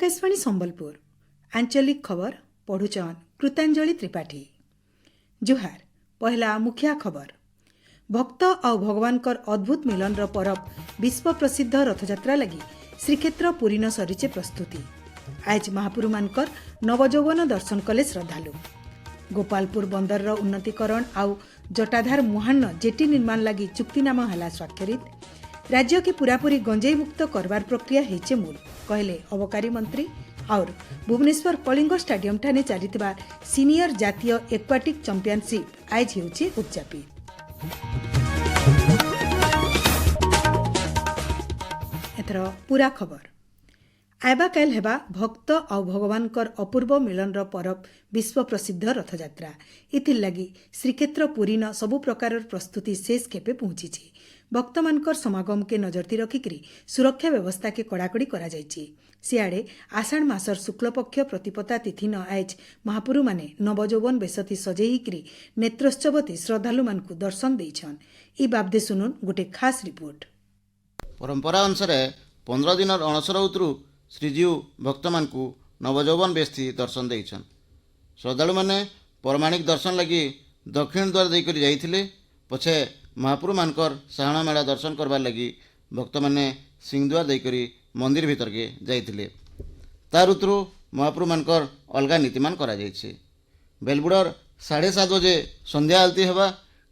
आकाशवाणी संबलपुर आंचलिक खबर पढ़ुचन कृतांजलि त्रिपाठी। जुहार पहला मुखिया खबर। भक्त और भगवानकर अद्भुत मिलनर परब विश्व प्रसिद्ध रथयात्रा लगी श्रीक्षेत्र पुरी न सरीचे प्रस्तुति। आज महापुरु मानकर नवजौवन दर्शन कले श्रद्धालु। गोपालपुर बंदर उन्नतीकरण आउ जटाधार मुहान्न जेटी निर्माण लगी चुक्तिनामा हला स्वाक्षरित। राज्य के पूरापूरी गंजेई मुक्त करवार प्रक्रिया हेचे मूल कहले अबकारी मंत्री। और भुवनेश्वर कलिंग स्टाडियम ठाने चलिथिबा सीनियर जातीय एक्वाटिक चैंपियनशिप आज हेउछि उद्यापित। एथर पूरा खबर। आयबा काल हेबा भक्त और भगवानकर अपूर्व मिलनर परब विश्व प्रसिद्ध रथयात्रा। इथिर लगी श्रीक्षेत्र पुरी न सबु प्रकार प्रस्तुति शेष खेपे पहुंची। भक्त मानकर समागम के नजरती रखिकरी सुरक्षा व्यवस्था के कड़ाकड़ी करा जायछि। सियाड़े आषाढ़ मासर शुक्लपक्ष प्रतिपदा तिथि न आज महापुरु माने नवजौवन बेसती सजेईकरी नेत्रोत्सवती श्रद्धालु मानकु दर्शन देइछन। ई बाबदे सुनुन गोटे खास रिपोर्ट। परंपरा अनुसार 15 दिन अणसर उतरु श्रीजीव भक्त मानकु नवजौवन बेस्ती दर्शन देइछन। श्रद्धालु माने परमाणिक दर्शन लगी दक्षिण द्वार देकर जाइथिले। पछे महापुरु मानकर साहणा मेला दर्शन करबार लगी भक्त माने सिंहद्वार देकर मंदिर भीतर के जाइथिले। तार उतरु महापुरु मानकर अलगा नीतिमान करा जाइछे। बेलबुड़र 7:30 बजे संध्या आलती हेबा।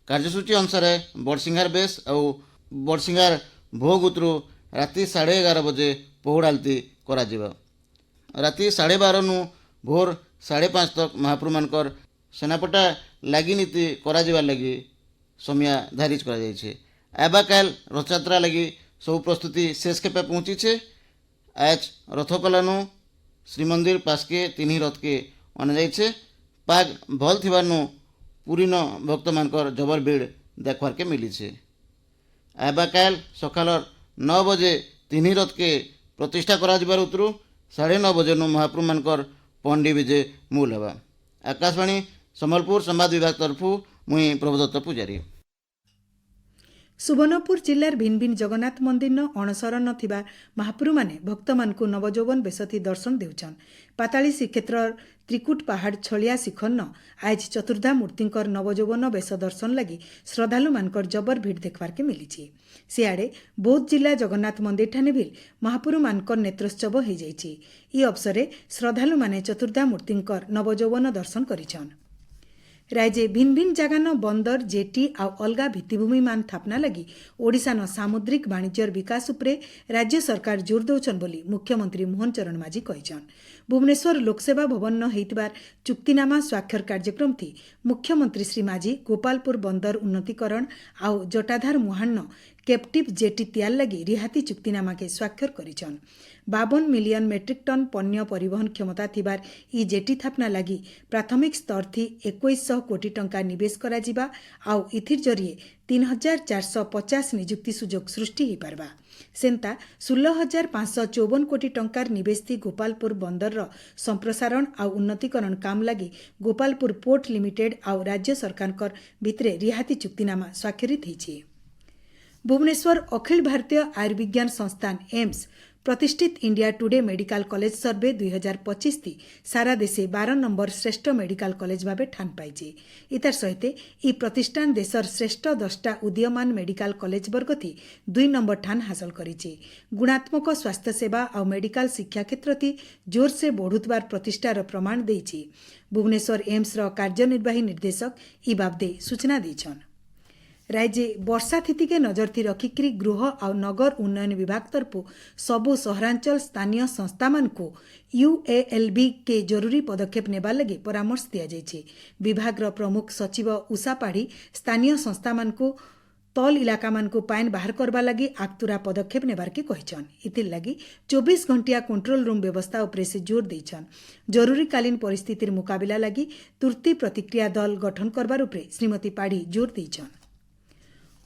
कार्यसूची अनुसार बड़सिंगार बेस और बड़सिंगार भोग उतरु राति 11:30 बजे पहुड़ आलती करा जिबा। राति 12:30 नु भोर 5:30 तक महापुरु मानकर सेनापटा लागी नीति करा जिबा लगी समय धारिज करा जाइछे। आबा काल रथयात्रा लगी सब प्रस्तुति शेष खेपे पहुंची छे। आज रथपलानु श्रीमंदिर पासके 3 रथ के अना जाइछे। पाग भल थिबानु पुरी न भक्त मानकर जबर भीड़ देखवार के मिली छे। आबा काल सकाल 9 बजे 3 रथ के प्रतिष्ठा करा जिबार उतरु 9:30 बजे नु महापुरु मानकर पंडी विजय मूल हेबा। आकाशवाणी संबलपुर संवाद विभाग तरफु मुई प्रभुदत्त पुजारी। सुवर्णपुर जिल्लार भिन्न भिन्न जगन्नाथ मंदिर न अणसरन थिबा महापुरु माने भक्त मानकु नवजौवन बेसती दर्शन देउछन। पाताली श्रीक्षेत्र त्रिकुट पहाड़ छलिया शिखर न आज चतुर्धा मूर्तिंकर नवजौवन बेस दर्शन लगी श्रद्धालु मानकर जबर भीड़ देखवार के मिली। सियाड़े बौद्ध जिला जगन्नाथ मंदिर ठाने भी महापुरु मानकर नेत्रोत्सव हो जाइछि। ई अवसरे श्रद्धालु माने चतुर्धा मूर्तिंकर नवजौवन दर्शन करिछन। राज्य भिन्न भिन्न जगह बंदर जेटी आउ अलगा भित्तिभूमि मान थापना लगी ओडिशा न सामुद्रिक वाणिज्यर विकास उपरे राज्य सरकार जोर दौचन बोली मुख्यमंत्री मोहन चरण माझी कहिछन। भुवनेश्वर लोकसेवा भवन न हेइतबार चुक्तिनामा स्वाक्षर कार्यक्रम थी मुख्यमंत्री श्री माझी गोपालपुर बंदर उन्नतीकरण आउ जटाधार मुहान्न कैप्टिव जेटी तैयार लगी रिहाती चुक्तिनामा के स्वाक्षर करिछन। 52 मिलियन मेट्रिक टन पण्य परिवहन क्षमता थिबार ई जेटी थापना लगी प्राथमिक स्तर थी 2100 कोटी टंका निवेश करा जिबा आउ इथिर जरिए 3450 नियुक्ति सुजोग सृष्टि ही पारबा। सेंता 16,554 कोटी टंकार निवेश थी गोपालपुर बंदर संप्रसारण आउ उन्नतीकरण काम लगी गोपालपुर पोर्ट लिमिटेड आउ राज्य सरकार भितरे रिहाती चुक्तिनामा स्वाक्षरित होइछि। भुवनेश्वर अखिल भारतीय आयुर्विज्ञान संस्थान एम्स प्रतिष्ठित इंडिया टुडे मेडिकल कॉलेज सर्वे 2025 थी सारा देशे 12 नंबर श्रेष्ठ मेडिकल कॉलेज भावे ठान पाइछि। इतार सहित ई प्रतिष्ठान देशर श्रेष्ठ 10टा उदीयमान मेडिकल कॉलेज वर्ग थी 2 नंबर ठान हासिल करिछि। गुणात्मक स्वास्थ्य सेवा और मेडिकल शिक्षा क्षेत्र थी जोर से बढ़ुतबार प्रतिष्ठार प्रमाण देइछि। भुवनेश्वर एम्स रो कार्यनिर्वाही निर्देशक ई बाबदे सूचना दैछन। राज्य वर्षा स्थिति के नजरती रखिकरी गृह और नगर उन्नयन विभाग तरफु सबु सहरांचल स्थानीय संस्था मानकु UALB के जरूरी पदक्षेप नेबा लगी परामर्श दिया जाइछि। विभाग रो प्रमुख सचिव उषा पाढ़ी स्थानीय संस्था मानकु तल इलाका मानकु पाइन बाहर करबा लगी आक्तुरा पदक्षेप नेबार के कहिछन। इथिर लगी 24 घंटिया कंट्रोल रूम व्यवस्था उपरे से जोर दैछन। जरूरीकालीन परिस्थितिर मुकाबिला लगी तुर्ती प्रतिक्रिया दल गठन करबार उपरे श्रीमती पाढ़ी जोर दैछन।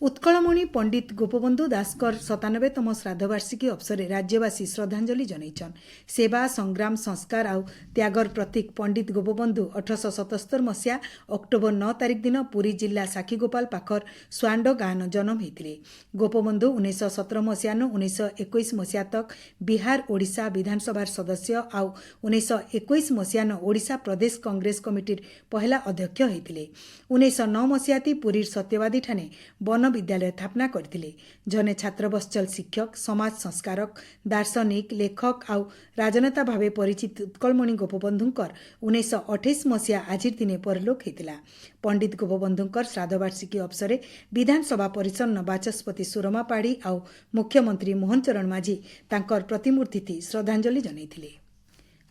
उत्कलमणि पंडित गोपबंधु दासकर 97तम श्राद्धवार्षिकी अवसर में राज्यवासी श्रद्धांजलि जनईछन। सेवा संग्राम संस्कार आउ त्यागर प्रतीक पंडित गोपबंधु 1877 मसीहा अक्टोबर 9 तारिख दिन पुरी जिला साखीगोपाल पाखर स्वांड गाँव जन्म होते। गोपबंधु 1917 मसीहा 1921 मसीहा तक बिहार ओडिशा विधानसभा सदस्य आउ 1921 मसीहा ओडिशा प्रदेश कांग्रेस कमिटी पहला अध्यक्ष होते। 1909 मसीहा पुरी सत्यवादी ठाने वन विद्यालय स्थापना करथिले। जने छात्रवत्सल शिक्षक, समाज संस्कारक, दार्शनिक, लेखक आउ राजनेता भावे परिचित उत्कलमणि गोपबंधुंकर 1928 मसीहा आजिर दिने परलोक होता। पंडित गोपबंधुंकर श्राद्धवार्षिकी अवसर विधानसभा परिसर बाचस्पति सुरमा पाढ़ी आउ मुख्यमंत्री मोहन चरण माझी तांकर प्रतिमूर्ति थी श्रद्धांजलि जनईथिले।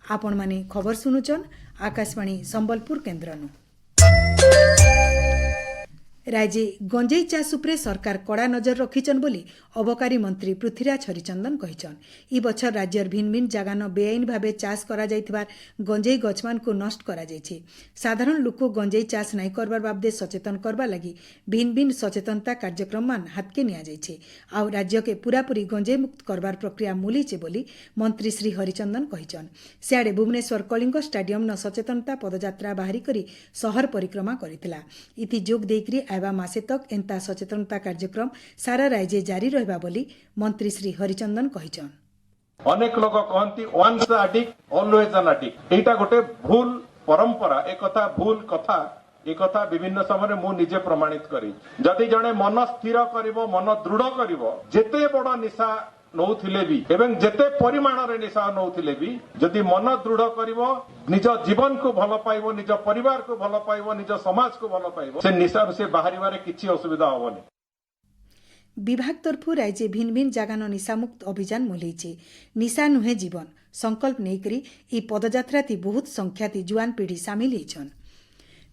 आपण माने खबर सुनुचन आकाशवाणी संबलपुर केन्द्रनु। राज्य गंजेई चाष उपरे सरकार कड़ा नजर रखिछन बोली अबकारी मंत्री पृथ्वीराज हरिचंदन कहिछन। ई बछर राज्यर भिन्न भिन्न जगान बेआईन भावे चाष करा जाइथिबार गंजेई गछमान को नष्ट करा जाइछे। साधारण लोक गंजेई चाष नहीं करबार बाबदे सचेतन करबा लगी भिन्न भिन्न सचेतनता कार्यक्रम मान हाथके निया जाइछे। आउ राज्य के पूरापूरी गंजेई मुक्त करबार प्रक्रिया मूलीचे बोली मंत्री श्री हरिचंदन कहिछन। सियाड़े भुवनेश्वर कलिंग स्टाडियम न सचेतनता पदयात्रा बाहरी करी शहर परिक्रमा करिथिला। इति जोग देकरी आइबा मासे तक एंता सचेतनता कार्यक्रम सारा राज्य जारी रहबा बोली मंत्री श्री हरिचंदन कहिछन। अनेक लोक कहती once addict always an addict एटा गोटे भूल परंपरा एक कथा भूल कथा एक कथा विभिन्न समय मु निजे प्रमाणित करी जदि जने मन स्थिर करिवो मन दृढ़ करिवो जेते बड़ निशा नौथिले भी एवं जेते परिमाण रे निशा नौथिले भी जदि मन दृढ़ करिवो निज जीवन को भल पाइबो निज परिवार को भल पाइबो निज समाज को भल पाइबो से निशा से बाहरिबारे किछि असुविधा होबनी। विभाग तरफु राज्य भिन्न भिन्न जगान निशामुक्त अभियान मुलैछे। निशा नुहे जीवन संकल्प नेकरी ई पदयात्रा थी बहुत संख्या थी जुआन पीढ़ी सामिल होइछन।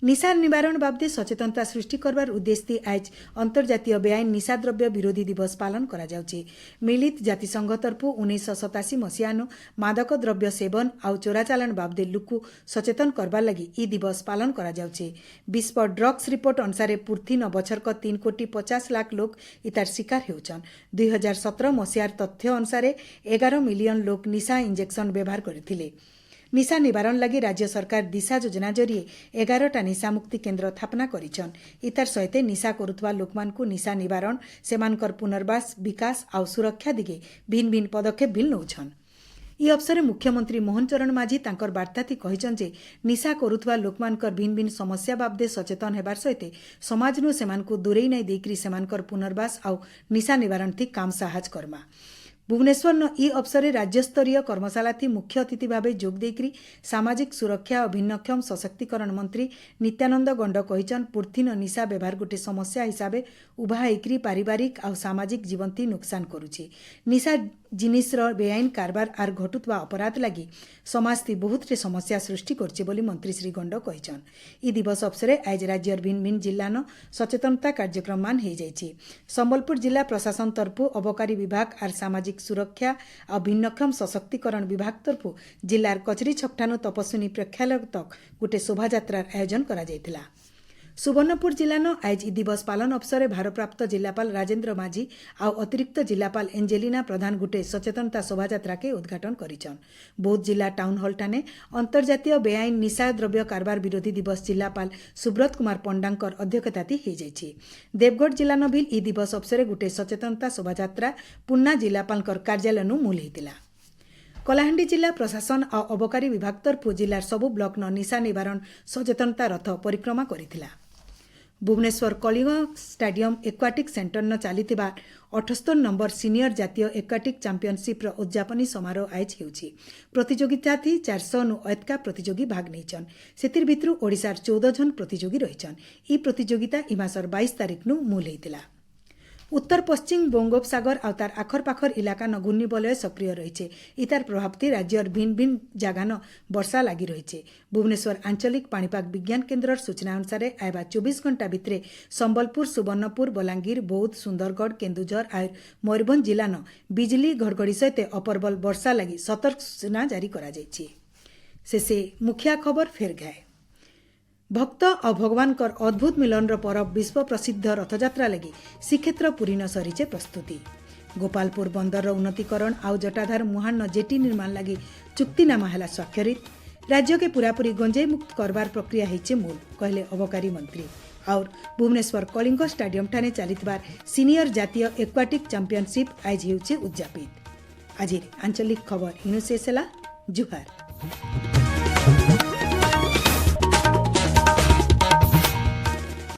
निशा निवारण बाबदे सचेतनता सृष्टि करबार उद्देश्य आज अंतर्जातीय बेआईन निशाद्रव्य विरोधी दिवस पालन करा जाउछे। मिलित जातिसंघ तरफु 1987 मसीहानु मादक द्रव्य सेवन आउ चोराचालान बाबदे लुकु सचेतन करबार लगी ई दिवस पालन करा जाउछे। विश्व ड्रग्स रिपोर्ट अनुसार पूर्ति न बछरक 3,50,00,000 लोक इतार शिकार हेउछन। 2017 मसीहार तथ्य अनुसार 11 मिलियन लोक निशा इंजेक्शन व्यवहार करथिले। निशा निवारण लगी राज्य सरकार दिशा योजना जरिए 11टा निशा मुक्ति केन्द्र स्थापना करिछन। इतार सहित निशा करुथवा लोकमानकु निशा निवारण सेमानकर पुनर्वास विकास आउ सुरक्षा दिगे भिन्न भिन्न पदक्षेप भी नौछन। ई अवसर मुख्यमंत्री मोहन चरण माझी तांकर वार्ता थी कहिछन जे निशा करुथवा लोकमानकर भिन्न भिन्न समस्या बाबदे सचेतन हेबार सहित समाजनु सेमानकु दूरेई नै देकरी सेमानकर पुनर्वास आउ निशा निवारण थी काम साहज करमा। भुवनेश्वर न ई अवसर राज्यस्तरीय कर्मशाला थी मुख्य अतिथि भावे जोग देकरी सामाजिक सुरक्षा और भिन्नक्षम सशक्तिकरण मंत्री नित्यानंद गंड कहिछन पूर्थिन निशा व्यवहार गोटे समस्या हिसाब उभा होकरी पारिवारिक और सामाजिक जीवन थी नुकसान करुछे। निशा जिनिसर बेआईन कारबार आर घटुवा अपराध लगी समाज थी बहुत समस्या सृष्टि करछे बोली मंत्री श्री गंड कहिछन। ई दिवस अवसर आज राज्यर भिन्न भिन्न जिल्लान सचेतनता कार्यक्रम मान हो जाइछे। संबलपुर जिला प्रशासन तरफु अबकारी विभाग आर सामाजिक सुरक्षा और भिन्नक्षम सशक्तिकरण विभाग तरफु जिलार कचरी छकठानु तपस्विनी प्रेक्षालय तक गोटे शोभायात्रार आयोजन करा जायतिला। सुवर्णपुर जिलान आज ई दिवस पालन अवसर भारप्राप्त जिलापाल राजेन्द्र माझी आउ अतिरिक्त जिलापाल एंजेलिना प्रधान गोटे सचेतनता शोभायात्रा के उद्घाटन करिछन। बौद्ध जिला टाउन हॉल ठाने अंतर्जातीय बेआईन निशा द्रव्य कारबार विरोधी दिवस जिलापाल सुब्रत कुमार पंडांकर अध्यक्षता हो जाइछे। देवगढ़ जिलान भी ई दिवस अवसर गोटे सचेतनता शोभायात्रा पुन्ना जिलापालकर कार्यालयनु मूल होइतिला। कलाहांडी जिला प्रशासन और अबकारी विभाग तरफु जिलार सबु ब्लॉक न निशा निवारण सचेतनता रथ परिक्रमा करिथिला। Bhubaneswar Kalinga stadium aquatic centre न चलीथिबा 78 नंबर सीनियर जातीय एक्वाटिक चैंपियनशिप रो उद्यापनी समारोह आज हेउछि। प्रतियोगिता थी 400 नु अयतका प्रतियोगी भाग नेछन। सेतिर भितरु ओडिसार 14 जन प्रतियोगी रहिछन। ई प्रतियोगिता ई मासर 22 तारिख नु मूल हेतिला। उत्तर पश्चिम बंगोपसागर और तार आखर पाखर इलाका न घूर्णिबलय सक्रिय रही। इतार प्रभाव थी राज्यर भिन्न भिन्न जगान वर्षा लगी रही। भुवनेश्वर आंचलिक पाणीपाग विज्ञान केन्द्र सूचना अनुसार आयबा 24 घंटा भितरे संबलपुर सुवर्णपुर बलांगीर बौद्ध सुंदरगढ़ केन्दुझर और मयूरभंज जिला न बिजली घड़घड़ी सहित अप्रबल वर्षा लगी सतर्क सूचना जारी करा जायछि। शेषे मुखिया खबर फेर गाए। भक्त और भगवान अद्भुत मिलन परब विश्व प्रसिद्ध रथयात्रा लगी श्रीक्षेत्र पुरी न सरीचे प्रस्तुति। गोपालपुर बंदर उन्नतीकरण आउ जटाधार मुहान जेटी निर्माण लगी चुक्तिनामा है स्वाक्षरित। राज्य के पूरापूरी गंजेई मुक्त करबार प्रक्रिया होइचे मूल कहले अबकारी मंत्री। और भुवनेश्वर कलिंग स्टाडियम ठाने चलितबार सीनियर जातीय एक्वाटिक चैंपियनशिप आज होउचे उद्यापित। आज आंचलिक खबर इनु शेष ହେଲା। जुहार।